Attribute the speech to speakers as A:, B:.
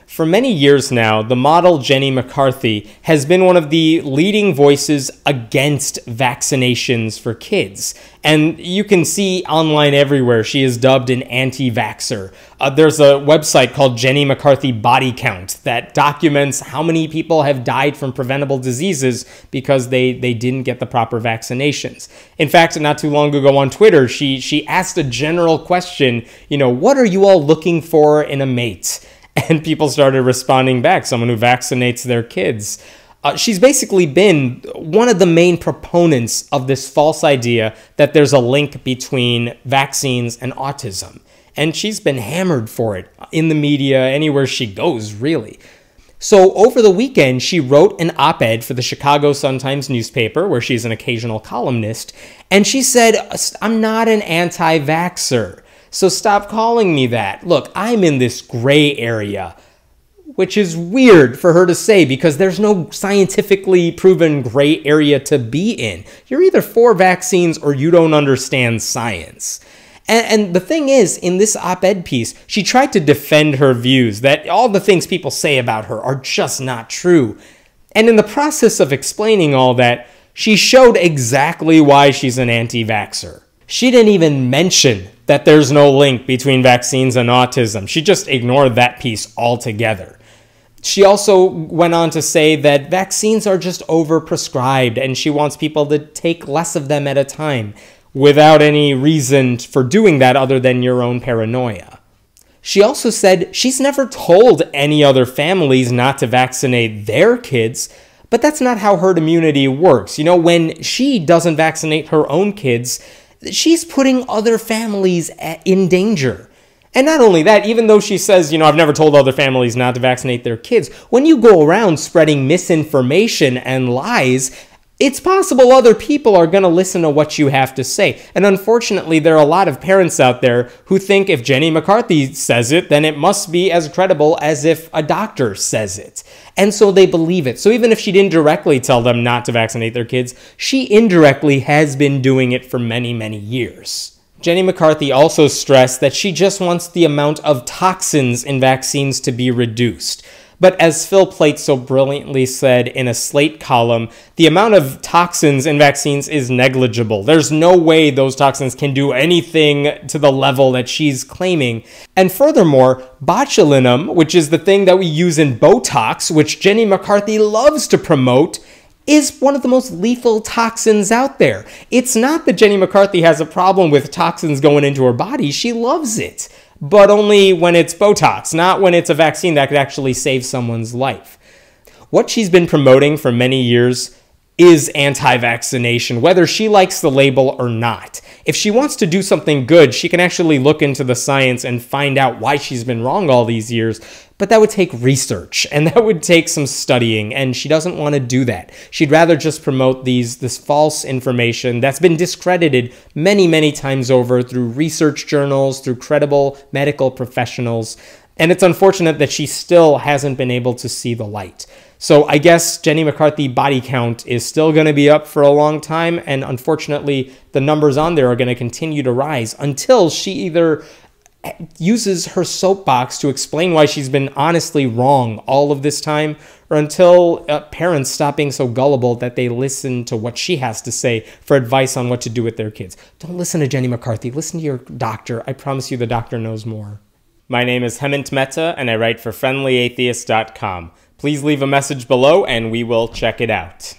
A: For many years now, the model Jenny McCarthy has been one of the leading voices against vaccinations for kids. And you can see online everywhere she is dubbed an anti-vaxxer. There's a website called Jenny McCarthy Body Count that documents how many people have died from preventable diseases because they didn't get the proper vaccinations. In fact, not too long ago on Twitter, she asked a general question, what are you all looking for in a mate? And people started responding back, someone who vaccinates their kids. She's basically been one of the main proponents of this false idea that there's a link between vaccines and autism. And she's been hammered for it in the media, anywhere she goes, really. So over the weekend, she wrote an op-ed for the Chicago Sun-Times newspaper, where she's an occasional columnist, and she said, "I'm not an anti-vaxxer, so stop calling me that. Look, I'm in this gray area," which is weird for her to say because there's no scientifically proven gray area to be in. You're either for vaccines or you don't understand science. And the thing is, in this op-ed piece, she tried to defend her views that all the things people say about her are just not true. And in the process of explaining all that, she showed exactly why she's an anti-vaxxer. She didn't even mention that there's no link between vaccines and autism. She just ignored that piece altogether. She also went on to say that vaccines are just overprescribed and she wants people to take less of them at a time without any reason for doing that other than your own paranoia. She also said she's never told any other families not to vaccinate their kids, but that's not how herd immunity works. When she doesn't vaccinate her own kids, she's putting other families in danger. And not only that, even though she says, I've never told other families not to vaccinate their kids, when you go around spreading misinformation and lies, it's possible other people are going to listen to what you have to say. And unfortunately, there are a lot of parents out there who think if Jenny McCarthy says it, then it must be as credible as if a doctor says it. And so they believe it. So even if she didn't directly tell them not to vaccinate their kids, she indirectly has been doing it for many, many years. Jenny McCarthy also stressed that she just wants the amount of toxins in vaccines to be reduced. But as Phil Plait so brilliantly said in a Slate column, the amount of toxins in vaccines is negligible. There's no way those toxins can do anything to the level that she's claiming. And furthermore, botulinum, which is the thing that we use in Botox, which Jenny McCarthy loves to promote, is one of the most lethal toxins out there. It's not that Jenny McCarthy has a problem with toxins going into her body. She loves it. But only when it's Botox, not when it's a vaccine that could actually save someone's life. What she's been promoting for many years is anti-vaccination, whether she likes the label or not. If she wants to do something good, she can actually look into the science and find out why she's been wrong all these years, but that would take research, and that would take some studying, and she doesn't want to do that. She'd rather just promote this false information that's been discredited many, many times over through research journals, through credible medical professionals, and it's unfortunate that she still hasn't been able to see the light. So I guess Jenny McCarthy body count is still going to be up for a long time, and unfortunately, the numbers on there are going to continue to rise until she either uses her soapbox to explain why she's been honestly wrong all of this time, or until parents stop being so gullible that they listen to what she has to say for advice on what to do with their kids. Don't listen to Jenny McCarthy. Listen to your doctor. I promise you the doctor knows more. My name is Hemant Mehta, and I write for FriendlyAtheist.com. Please leave a message below and we will check it out.